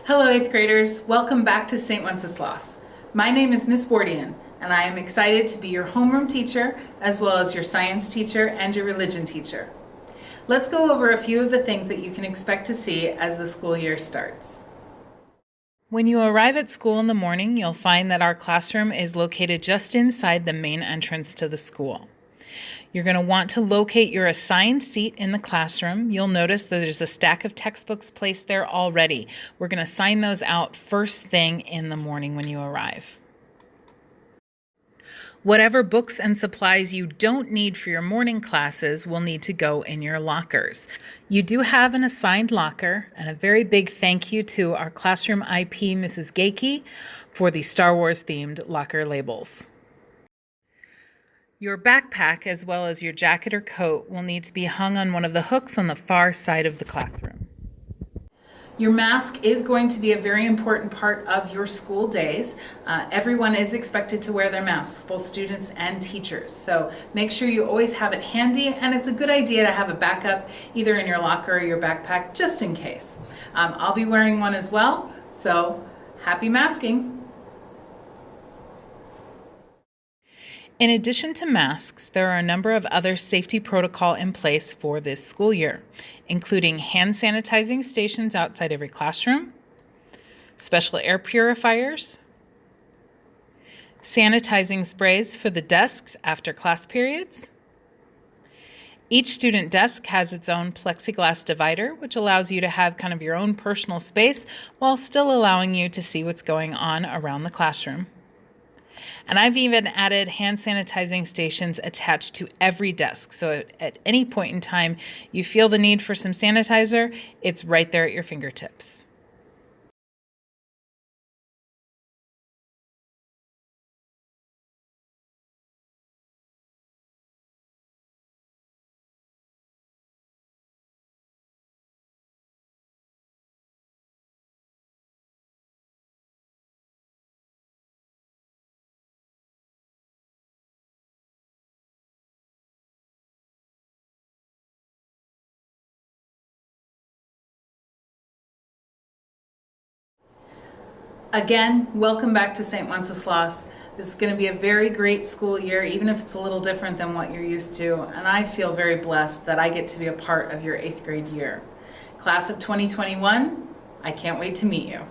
Hello 8th graders, welcome back to St. Wenceslas. My name is Miss Wardian and I am excited to be your homeroom teacher as well as your science teacher and your religion teacher. Let's go over a few of the things that you can expect to see as the school year starts. When you arrive at school in the morning, you'll find that our classroom is located just inside the main entrance to the school. You're going to want to locate your assigned seat in the classroom. You'll notice that there's a stack of textbooks placed there already. We're going to sign those out first thing in the morning when you arrive. Whatever books and supplies you don't need for your morning classes will need to go in your lockers. You do have an assigned locker, and a very big thank you to our classroom IP, Mrs. Gakey, for the Star Wars themed locker labels. Your backpack, as well as your jacket or coat, will need to be hung on one of the hooks on the far side of the classroom. Your mask is going to be a very important part of your school days. Everyone is expected to wear their masks, both students and teachers. So make sure you always have it handy, and it's a good idea to have a backup either in your locker or your backpack just in case. I'll be wearing one as well, so happy masking. In addition to masks, there are a number of other safety protocols in place for this school year, including hand sanitizing stations outside every classroom, special air purifiers, sanitizing sprays for the desks after class periods. Each student desk has its own plexiglass divider, which allows you to have kind of your own personal space while still allowing you to see what's going on around the classroom. And I've even added hand sanitizing stations attached to every desk. So at any point in time you feel the need for some sanitizer, it's right there at your fingertips. Again, welcome back to St. Wenceslas. This is going to be a very great school year, even if it's a little different than what you're used to, and I feel very blessed that I get to be a part of your 8th grade year. Class of 2021, I can't wait to meet you.